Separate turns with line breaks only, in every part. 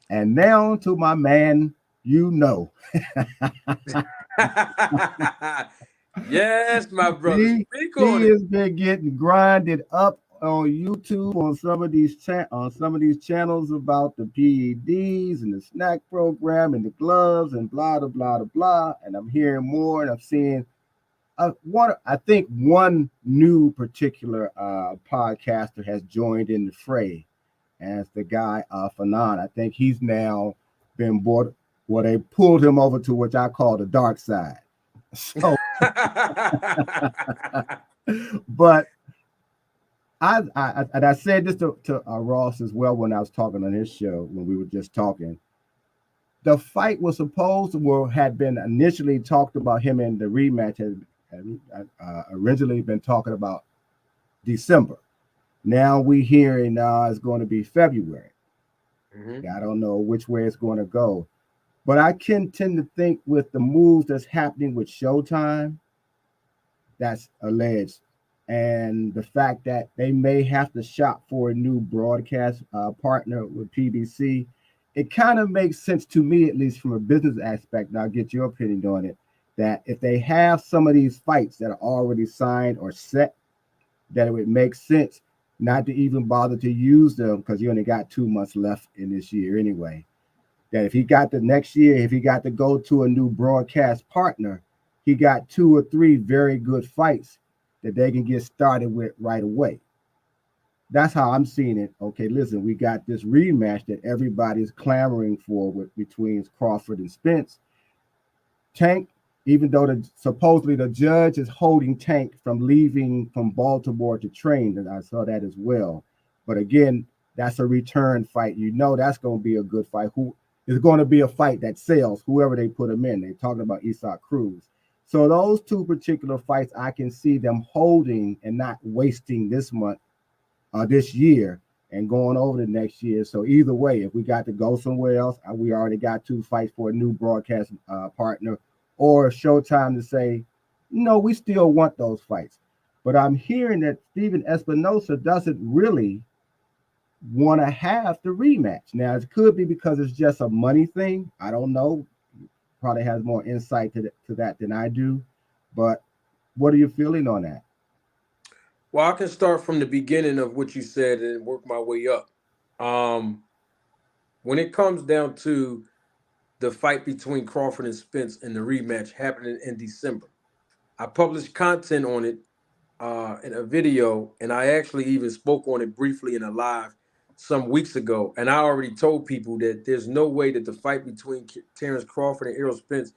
And now to my man, you know.
Yes, my brother. Speak
He
on it.
has been getting grinded up on YouTube on some of these channels about the PEDs and the snack program and the gloves and blah blah blah blah blah. And I'm hearing more, and I'm seeing one. I think one new particular podcaster has joined in the fray as the guy Fanon. I think he's now been brought. Well, they pulled him over to what I call the dark side. So, but and I said this to Ross as well when I was talking on his show when we were just talking. The fight was supposed to, well, had been initially talked about him in the rematch had originally been talking about December. Now we hearing it's going to be February.
Mhm.
I don't know which way it's going to go, but I can tend to think with the moves that's happening with Showtime, that's alleged, and the fact that they may have to shop for a new broadcast partner with PBC, it kind of makes sense to me, at least from a business aspect. And I'll get your opinion on it. That if they have some of these fights that are already signed or set, that it would make sense not to even bother to use them because you only got 2 months left in this year anyway. That if he got the next year, if he got to go to a new broadcast partner, he got 2 or 3 very good fights that they can get started with right away. That's how I'm seeing it. Okay, listen, we got this rematch that everybody's clamoring for between Crawford and Spence. Tank, even though supposedly the judge is holding Tank from leaving from Baltimore to train, and I saw that as well. But again, that's a return fight. You know that's going to be a good fight. Who is going to be a fight that sells whoever they put him in. They're talking about Isaac Cruz. So those 2 particular fights, I can see them holding and not wasting this month, this year, and going over the next year. So either way, if we got to go somewhere else, we already got 2 fights for a new broadcast partner, or Showtime to say, no, we still want those fights. But I'm hearing that Steven Espinoza doesn't really want to have the rematch. Now, it could be because it's just a money thing. I don't know. Probably has more insight to that than I do. But what are you feeling on that?
Well, I can start from the beginning of what you said and work my way up. Um, when it comes down to the fight between Crawford and Spence in the rematch happening in December, I published content on it in a video, and I actually even spoke on it briefly in a live some weeks ago. And I already told people that there's no way that the fight between Terence Crawford and Errol Spence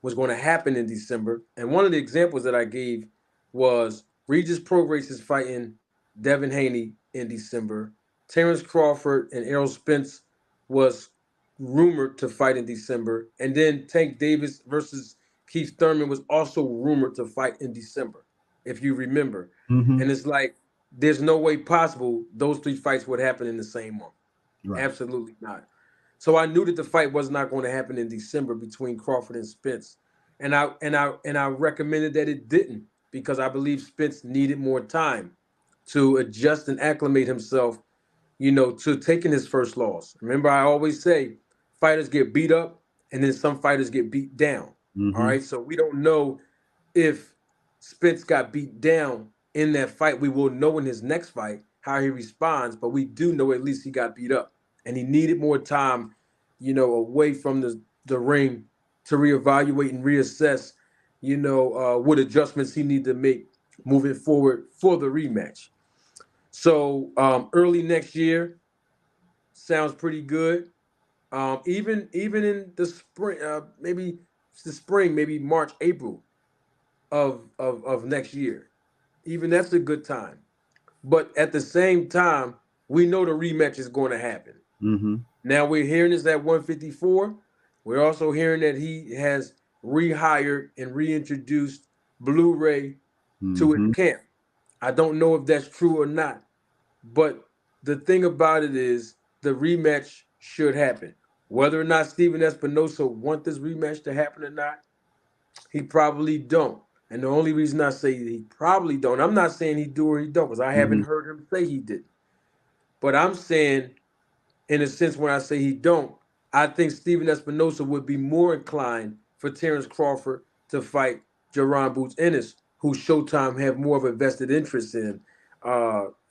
was going to happen in December. And one of the examples that I gave was Regis Prograis is fighting Devin Haney in December. Terence Crawford and Errol Spence was rumored to fight in December. And then Tank Davis versus Keith Thurman was also rumored to fight in December, if you remember.
Mm-hmm.
And it's like there's no way possible those 3 fights would happen in the same month.
Right.
Absolutely not. So I knew that the fight was not going to happen in December between Crawford and Spence. And I recommended that it didn't because I believe Spence needed more time to adjust and acclimate himself, to taking his first loss. Remember, I always say fighters get beat up and then some fighters get beat down. All
Mm-hmm.
right. So we don't know if Spence got beat down in that fight. We will know in his next fight how he responds, but we do know at least he got beat up and he needed more time, away from the ring to reevaluate and reassess, what adjustments he needed to make moving forward for the rematch. So early next year sounds pretty good. Even in the spring, maybe the spring, maybe March, April of next year. Even that's a good time. But at the same time, we know the rematch is going to happen.
Mm-hmm.
Now we're hearing this at 154. We're also hearing that he has rehired and reintroduced Blu-ray to his
Mm-hmm.
camp. I don't know if that's true or not, but the thing about it is the rematch should happen. Whether or not Steven Espinosa want this rematch to happen or not, he probably don't. And the only reason I say he probably don't, I'm not saying he do or he don't, because I
Mm-hmm.
haven't heard him say he didn't. But I'm saying, in a sense, when I say he don't, I think Steven Espinoza would be more inclined for Terence Crawford to fight Jaron Boots Ennis, who Showtime have more of a vested interest in,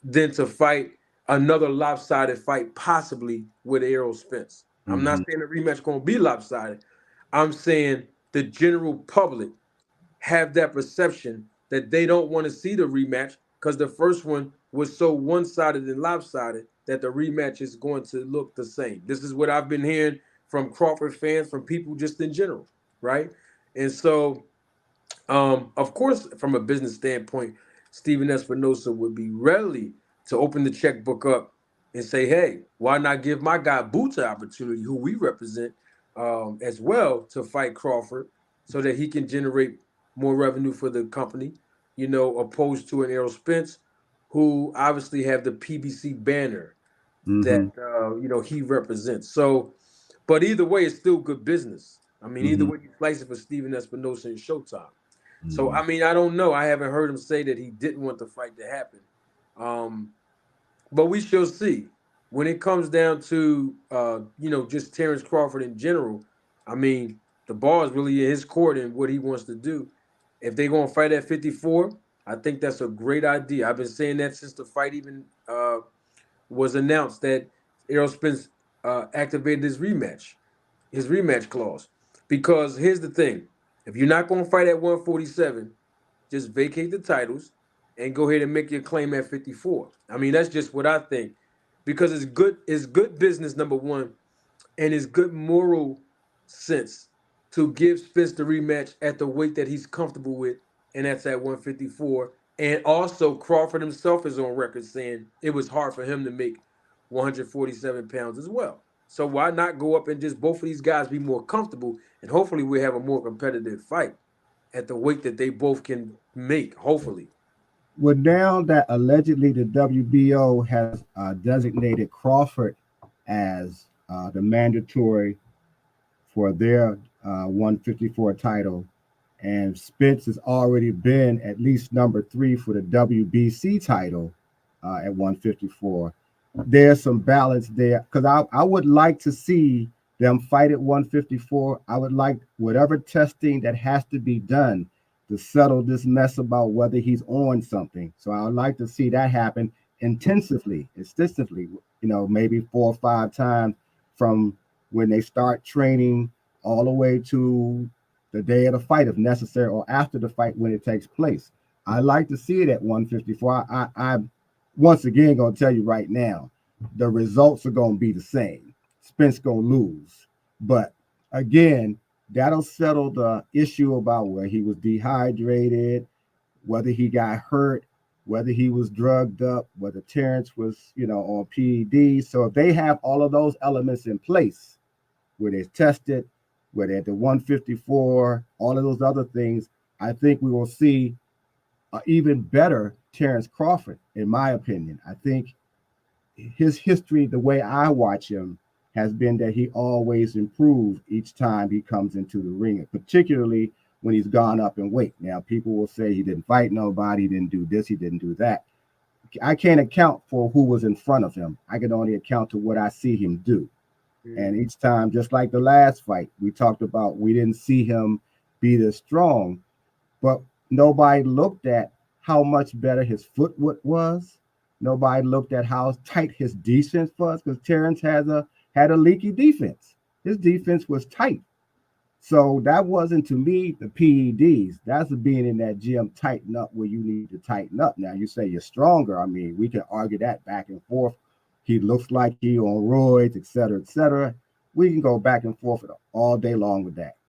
than to fight another lopsided fight, possibly with Errol Spence. I'm not
Mm-hmm.
saying the rematch going to be lopsided. I'm saying the general public have that perception that they don't want to see the rematch because the first one was so one-sided and lopsided that the rematch is going to look the same. This is what I've been hearing from Crawford fans, from people just in general, right? And so of course, from a business standpoint, Steven Espinosa would be ready to open the checkbook up and say, hey, why not give my guy Boots an opportunity, who we represent as well, to fight Crawford so that he can generate more revenue for the company, opposed to an Errol Spence, who obviously have the PBC banner that,
Mm-hmm.
he represents. So, but either way, it's still good business. I mean, either
Mm-hmm.
way you slice it for Steven Espinosa and Showtime. So
Mm-hmm.
I mean, I don't know. I haven't heard him say that he didn't want the fight to happen. Um, but we shall see. When it comes down to just Terence Crawford in general, I mean, the ball is really in his court and what he wants to do. If they're gonna fight at 54, I think that's a great idea. I've been saying that since the fight even was announced that Errol Spence activated his rematch clause. Because here's the thing: if you're not gonna fight at 147, just vacate the titles and go ahead and make your claim at 54. I mean, that's just what I think. Because it's good business, number one, and it's good moral sense to give Spence the rematch at the weight that he's comfortable with, and that's at 154. And also, Crawford himself is on record saying it was hard for him to make 147 pounds as well. So why not go up and just both of these guys be more comfortable, and hopefully we have a more competitive fight at the weight that they both can make, hopefully.
Well, now that allegedly the WBO has designated Crawford as the mandatory for their 154 title, and Spence has already been at least number three for the WBC title at 154. There's some balance there because I would like to see them fight at 154. I would like whatever testing that has to be done to settle this mess about whether he's on something. So I would like to see that happen extensively, maybe 4 or 5 times from when they start training all the way to the day of the fight, if necessary, or after the fight when it takes place. I like to see it at 154. I once again gonna tell you right now, the results are gonna be the same. Spence gonna lose, but again, that'll settle the issue about where he was dehydrated, whether he got hurt, whether he was drugged up, whether Terence was, on PED. So if they have all of those elements in place, where they're tested, where they're at the 154, all of those other things, I think we will see even better Terence Crawford, in my opinion. I think his history, the way I watch him, has been that he always improves each time he comes into the ring, particularly when he's gone up in weight. Now, people will say he didn't fight nobody, he didn't do this, he didn't do that. I can't account for who was in front of him. I can only account to what I see him do. And
Mm.
each time, just like the last fight, we talked about, we didn't see him be this strong, but nobody looked at how much better his footwork was. Nobody looked at how tight his defense was because Terence had a leaky defense. His defense was tight. So that wasn't to me the PEDs. That's being in that gym, tighten up where you need to tighten up. Now you say you're stronger. I mean, we can argue that back and forth. He looks like he on roids, et cetera, et cetera. We can go back and forth all day long with that.